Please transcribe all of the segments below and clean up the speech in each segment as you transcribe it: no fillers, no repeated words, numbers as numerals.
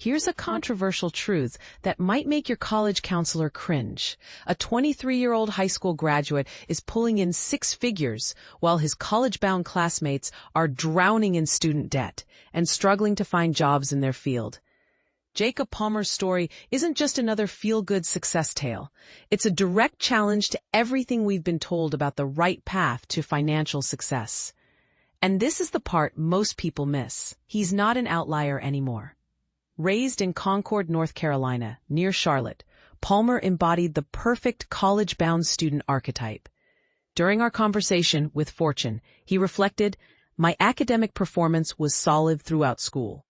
Here's a controversial truth that might make your college counselor cringe. A 23-year-old high school graduate is pulling in six figures while his college-bound classmates are drowning in student debt and struggling to find jobs in their field. Jacob Palmer's story isn't just another feel-good success tale. It's a direct challenge to everything we've been told about the right path to financial success. And this is the part most people miss. He's not an outlier anymore. Raised in Concord, North Carolina, near Charlotte, Palmer embodied the perfect college-bound student archetype. During our conversation with Fortune, he reflected, "My academic performance was solid throughout school.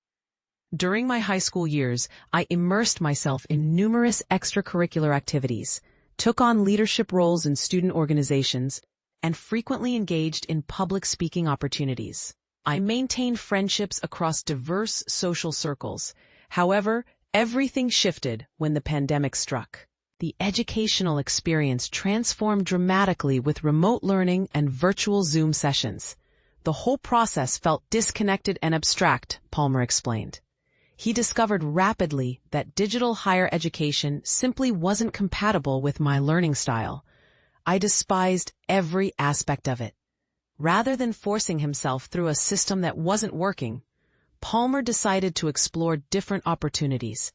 During my high school years, I immersed myself in numerous extracurricular activities, took on leadership roles in student organizations, and frequently engaged in public speaking opportunities. I maintained friendships across diverse social circles. However, everything shifted when the pandemic struck. The educational experience transformed dramatically with remote learning and virtual Zoom sessions. The whole process felt disconnected and abstract," Palmer explained. He discovered rapidly that digital higher education simply wasn't compatible with my learning style. I despised every aspect of it. Rather than forcing himself through a system that wasn't working, Palmer decided to explore different opportunities.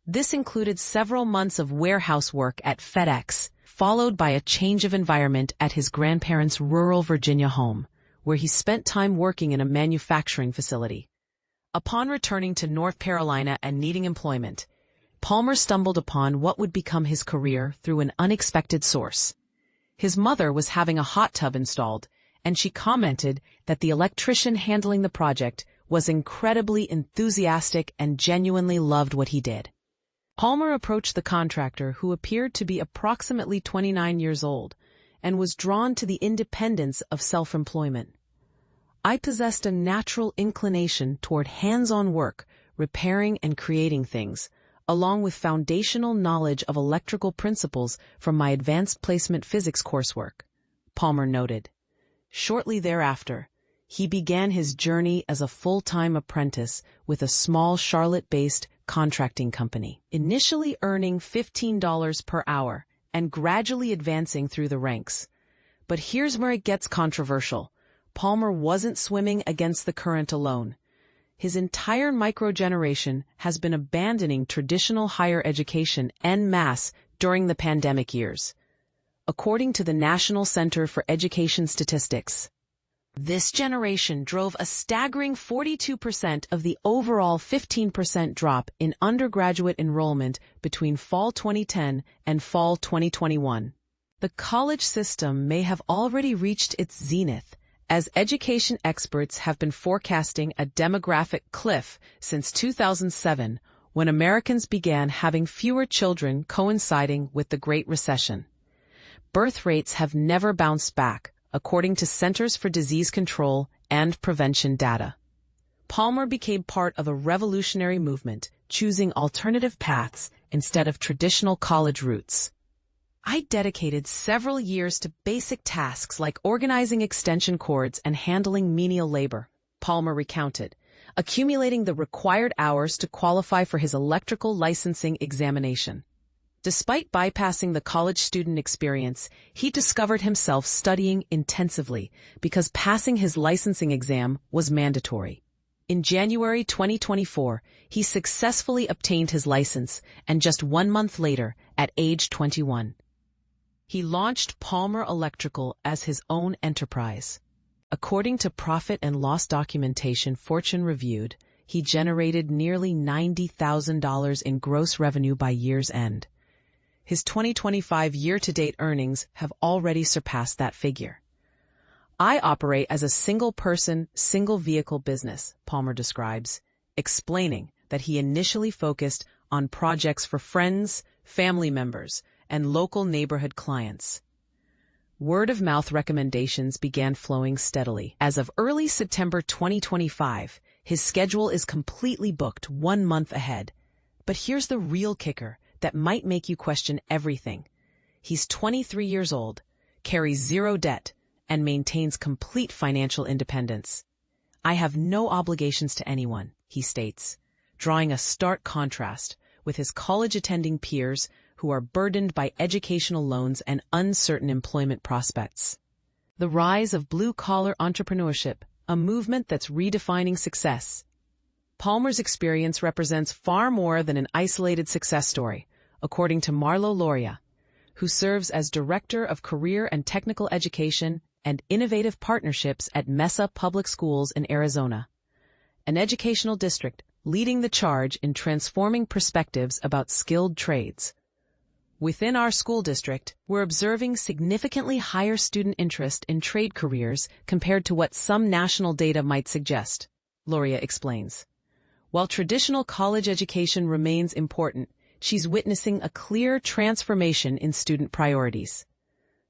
This included several months of warehouse work at FedEx, followed by a change of environment at his grandparents' rural Virginia home, where he spent time working in a manufacturing facility. Upon returning to North Carolina and needing employment, Palmer stumbled upon what would become his career through an unexpected source. His mother was having a hot tub installed, and she commented that the electrician handling the project was incredibly enthusiastic and genuinely loved what he did. Palmer approached the contractor, who appeared to be approximately 29 years old, and was drawn to the independence of self-employment. "I possessed a natural inclination toward hands-on work, repairing and creating things, along with foundational knowledge of electrical principles from my advanced placement physics coursework," Palmer noted. Shortly thereafter, he began his journey as a full-time apprentice with a small Charlotte-based contracting company, initially earning $15 per hour and gradually advancing through the ranks. But here's where it gets controversial. Palmer wasn't swimming against the current alone. His entire microgeneration has been abandoning traditional higher education en masse during the pandemic years. According to the National Center for Education Statistics, this generation drove a staggering 42% of the overall 15% drop in undergraduate enrollment between fall 2010 and fall 2021. The college system may have already reached its zenith, as education experts have been forecasting a demographic cliff since 2007, when Americans began having fewer children coinciding with the Great Recession. Birth rates have never bounced back, according to Centers for Disease Control and Prevention data. Palmer became part of a revolutionary movement, choosing alternative paths instead of traditional college routes. "I dedicated several years to basic tasks like organizing extension cords and handling menial labor," Palmer recounted, accumulating the required hours to qualify for his electrical licensing examination. Despite bypassing the college student experience, he discovered himself studying intensively because passing his licensing exam was mandatory. In January 2024, he successfully obtained his license, and just 1 month later, at age 21, he launched Palmer Electrical as his own enterprise. According to profit and loss documentation Fortune reviewed, he generated nearly $90,000 in gross revenue by year's end. His 2025 year-to-date earnings have already surpassed that figure. "I operate as a single-person, single-vehicle business," Palmer describes, explaining that he initially focused on projects for friends, family members, and local neighborhood clients. Word-of-mouth recommendations began flowing steadily. As of early September 2025, his schedule is completely booked 1 month ahead. But here's the real kicker that might make you question everything. He's 23 years old, carries zero debt, and maintains complete financial independence. "I have no obligations to anyone," he states, drawing a stark contrast with his college-attending peers who are burdened by educational loans and uncertain employment prospects. The rise of blue-collar entrepreneurship, a movement that's redefining success. Palmer's experience represents far more than an isolated success story, according to Marlo Loria, who serves as Director of Career and Technical Education and Innovative Partnerships at Mesa Public Schools in Arizona, an educational district leading the charge in transforming perspectives about skilled trades. Within our school district, we're observing significantly higher student interest in trade careers compared to what some national data might suggest, Loria explains. While traditional college education remains important, she's witnessing a clear transformation in student priorities.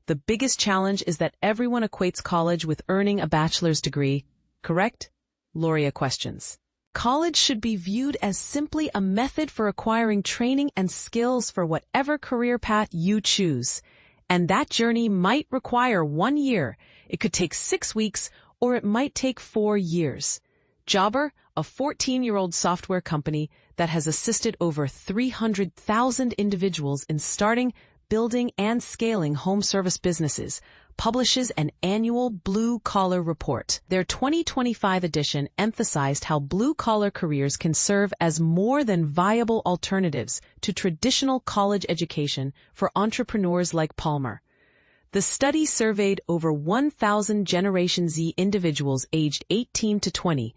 The biggest challenge is that everyone equates college with earning a bachelor's degree, correct? Loria questions. College should be viewed as simply a method for acquiring training and skills for whatever career path you choose. And that journey might require 1 year. It could take 6 weeks, or it might take 4 years. Jobber, a 14-year-old software company that has assisted over 300,000 individuals in starting, building, and scaling home service businesses, publishes an annual blue-collar report. Their 2025 edition emphasized how blue-collar careers can serve as more than viable alternatives to traditional college education for entrepreneurs like Palmer. The study surveyed over 1,000 Generation Z individuals aged 18 to 20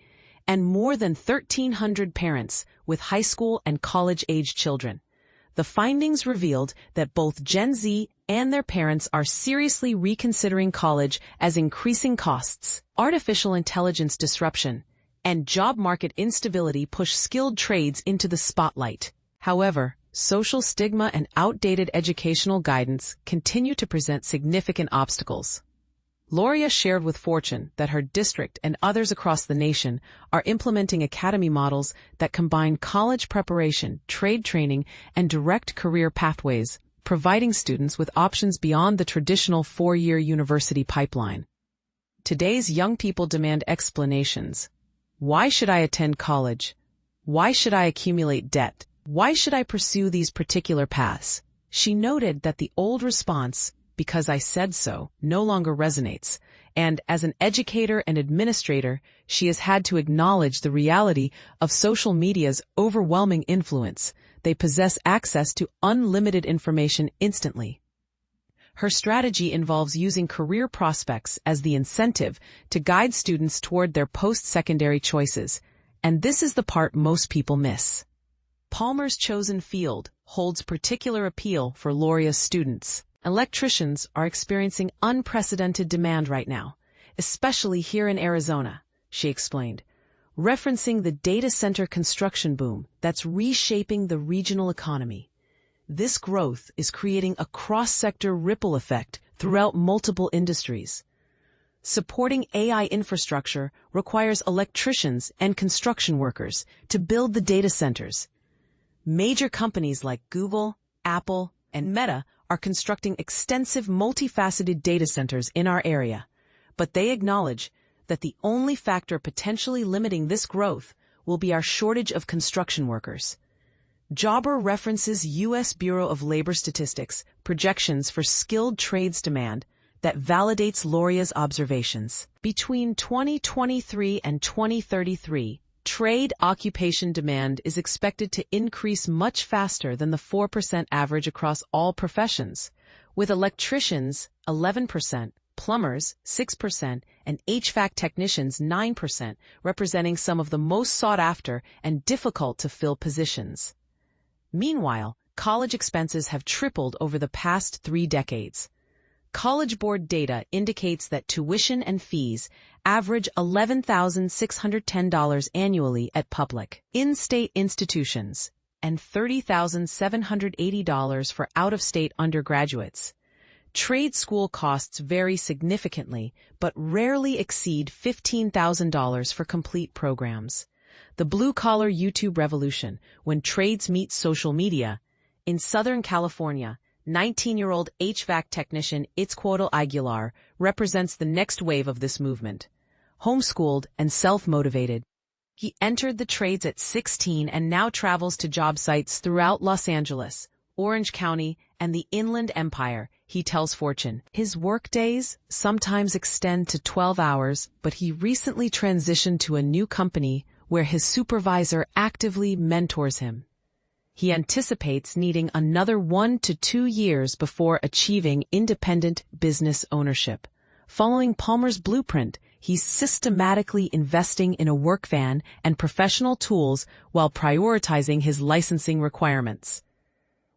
and more than 1,300 parents with high school and college-age children. The findings revealed that both Gen Z and their parents are seriously reconsidering college as increasing costs, artificial intelligence disruption, and job market instability push skilled trades into the spotlight. However, social stigma and outdated educational guidance continue to present significant obstacles. Loria shared with Fortune that her district and others across the nation are implementing academy models that combine college preparation, trade training, and direct career pathways, providing students with options beyond the traditional 4-year university pipeline. Today's young people demand explanations. Why should I attend college? Why should I accumulate debt? Why should I pursue these particular paths? She noted that the old response, "because I said so," no longer resonates, and as an educator and administrator, she has had to acknowledge the reality of social media's overwhelming influence. They possess access to unlimited information instantly. Her strategy involves using career prospects as the incentive to guide students toward their post-secondary choices, and this is the part most people miss. Palmer's chosen field holds particular appeal for Loria's students. Electricians are experiencing unprecedented demand right now, especially here in Arizona, she explained, referencing the data center construction boom that's reshaping the regional economy. This growth is creating a cross-sector ripple effect throughout multiple industries. Supporting AI infrastructure requires electricians and construction workers to build the data centers. Major companies like Google, Apple, and Meta are constructing extensive multifaceted data centers in our area, but they acknowledge that the only factor potentially limiting this growth will be our shortage of construction workers. Jobber references U.S. Bureau of Labor Statistics projections for skilled trades demand that validates Loria's observations. Between 2023 and 2033, trade occupation demand is expected to increase much faster than the 4% average across all professions, with electricians 11%, plumbers 6%, and HVAC technicians 9% representing some of the most sought-after and difficult-to-fill positions. Meanwhile, college expenses have tripled over the past 3 decades. College Board data indicates that tuition and fees average $11,610 annually at public, in-state institutions, and $30,780 for out-of-state undergraduates. Trade school costs vary significantly, but rarely exceed $15,000 for complete programs. The blue-collar YouTube revolution, when trades meet social media. In Southern California, 19-year-old HVAC technician Itzquotl Aguilar represents the next wave of this movement. Homeschooled and self-motivated, He entered the trades at 16 and now travels to job sites throughout Los Angeles, Orange County, and the Inland Empire, he tells Fortune. His work days sometimes extend to 12 hours, but he recently transitioned to a new company where his supervisor actively mentors him. He anticipates needing another 1 to 2 years before achieving independent business ownership. Following Palmer's blueprint, he's systematically investing in a work van and professional tools while prioritizing his licensing requirements.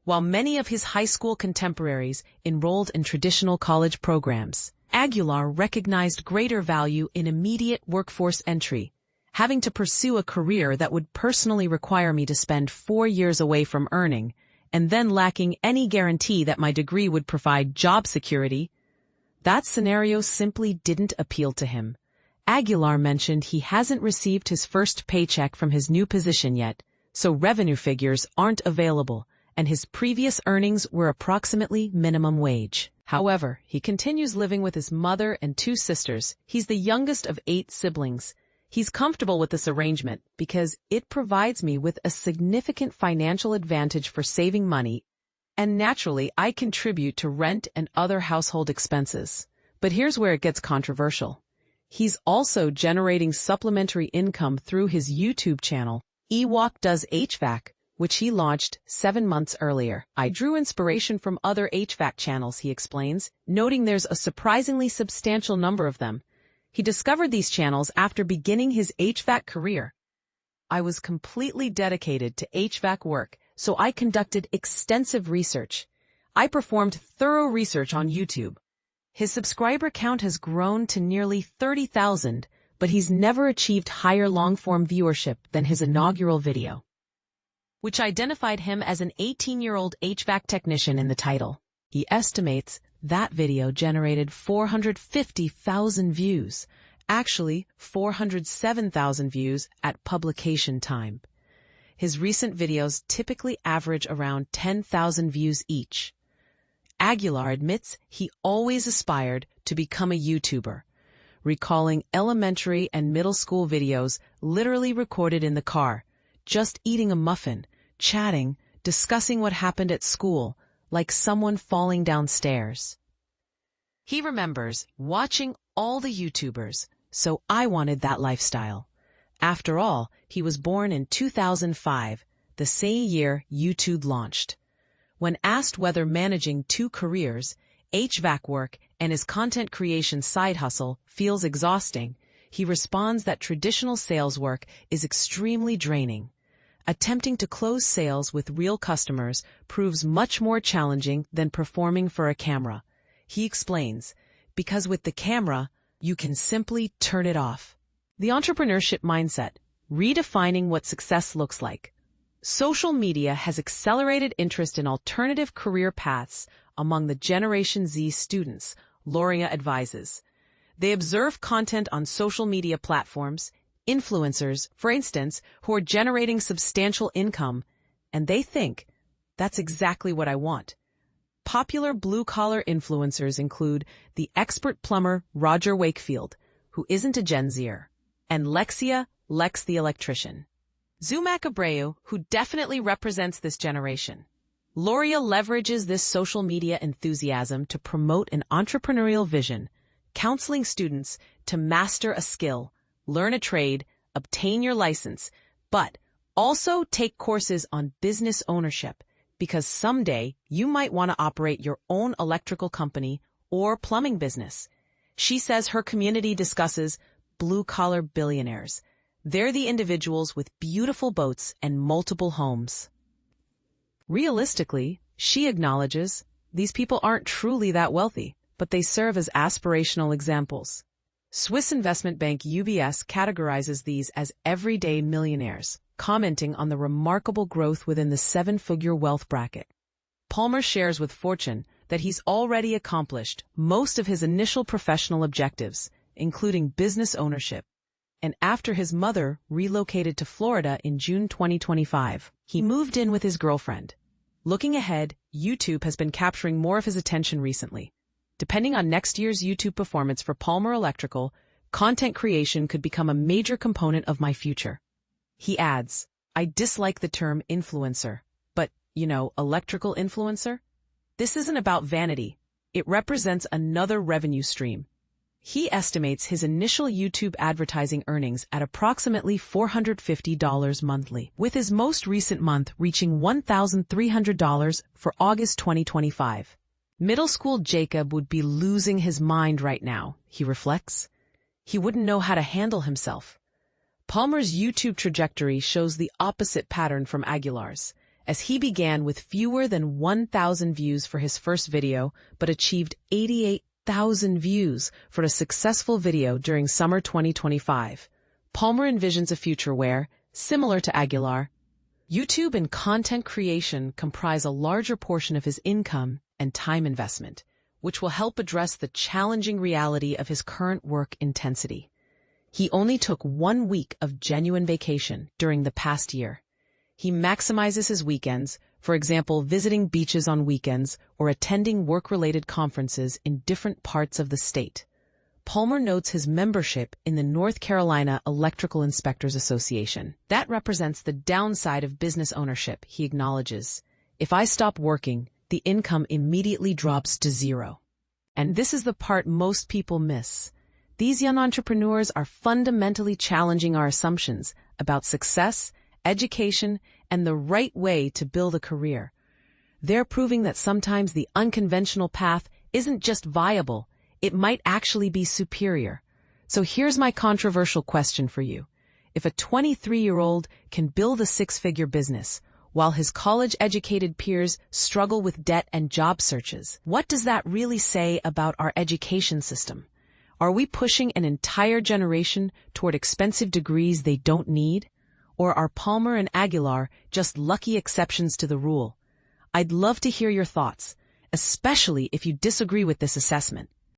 While many of his high school contemporaries enrolled in traditional college programs, Aguilar recognized greater value in immediate workforce entry. Having to pursue a career that would personally require me to spend 4 years away from earning, and then lacking any guarantee that my degree would provide job security, that scenario simply didn't appeal to him. Aguilar mentioned he hasn't received his first paycheck from his new position yet, so revenue figures aren't available, and his previous earnings were approximately minimum wage. However, he continues living with his mother and 2 sisters. He's the youngest of 8 siblings. He's comfortable with this arrangement because it provides me with a significant financial advantage for saving money, and naturally I contribute to rent and other household expenses. But here's where it gets controversial. He's also generating supplementary income through his YouTube channel, Ewok Does HVAC, which he launched 7 months earlier. I drew inspiration from other HVAC channels, he explains, noting there's a surprisingly substantial number of them. He discovered these channels after beginning his HVAC career. I was completely dedicated to HVAC work, so I conducted extensive research. I performed thorough research on YouTube. His subscriber count has grown to nearly 30,000, but he's never achieved higher long-form viewership than his inaugural video, which identified him as an 18-year-old HVAC technician in the title. He estimates that video generated 450,000 views, actually 407,000 views at publication time. His recent videos typically average around 10,000 views each. Aguilar admits he always aspired to become a YouTuber, recalling elementary and middle school videos literally recorded in the car, just eating a muffin, chatting, discussing what happened at school, like someone falling downstairs. He remembers watching all the YouTubers, so I wanted that lifestyle. After all, he was born in 2005, the same year YouTube launched. When asked whether managing 2 careers, HVAC work and his content creation side hustle, feels exhausting, he responds that traditional sales work is extremely draining. Attempting to close sales with real customers proves much more challenging than performing for a camera. He explains, because with the camera, you can simply turn it off. The entrepreneurship mindset, redefining what success looks like. Social media has accelerated interest in alternative career paths among the Generation Z students, Loria advises. They observe content on social media platforms, influencers, for instance, who are generating substantial income, and they think, that's exactly what I want. Popular blue-collar influencers include the expert plumber Roger Wakefield, who isn't a Gen Zer, and Lex the Electrician. Zumak Abreu, who definitely represents this generation. Loria leverages this social media enthusiasm to promote an entrepreneurial vision, counseling students to master a skill, learn a trade, obtain your license, but also take courses on business ownership, because someday you might want to operate your own electrical company or plumbing business. She says her community discusses blue-collar billionaires. They're the individuals with beautiful boats and multiple homes. Realistically, she acknowledges, these people aren't truly that wealthy, but they serve as aspirational examples. Swiss investment bank UBS categorizes these as everyday millionaires, commenting on the remarkable growth within the 7-figure wealth bracket. Palmer shares with Fortune that he's already accomplished most of his initial professional objectives, including business ownership. And after his mother relocated to Florida in June 2025, he moved in with his girlfriend. Looking ahead, YouTube has been capturing more of his attention recently. Depending on next year's YouTube performance for Palmer Electrical, content creation could become a major component of my future. He adds, I dislike the term influencer, but, electrical influencer? This isn't about vanity. It represents another revenue stream. He estimates his initial YouTube advertising earnings at approximately $450 monthly, with his most recent month reaching $1,300 for August 2025. Middle school Jacob would be losing his mind right now, he reflects. He wouldn't know how to handle himself. Palmer's YouTube trajectory shows the opposite pattern from Aguilar's, as he began with fewer than 1,000 views for his first video, but achieved 88,000 views for a successful video during summer 2025. Palmer envisions a future where, similar to Aguilar, YouTube and content creation comprise a larger portion of his income and time investment, which will help address the challenging reality of his current work intensity. He only took 1 week of genuine vacation during the past year. He maximizes his weekends, for example, visiting beaches on weekends or attending work-related conferences in different parts of the state. Palmer notes his membership in the North Carolina Electrical Inspectors Association. That represents the downside of business ownership, he acknowledges. If I stop working, the income immediately drops to zero. And this is the part most people miss. These young entrepreneurs are fundamentally challenging our assumptions about success, education, and the right way to build a career. They're proving that sometimes the unconventional path isn't just viable, it might actually be superior. So here's my controversial question for you. If a 23-year-old can build a 6-figure business, while his college-educated peers struggle with debt and job searches, what does that really say about our education system? Are we pushing an entire generation toward expensive degrees they don't need? Or are Palmer and Aguilar just lucky exceptions to the rule? I'd love to hear your thoughts, especially if you disagree with this assessment.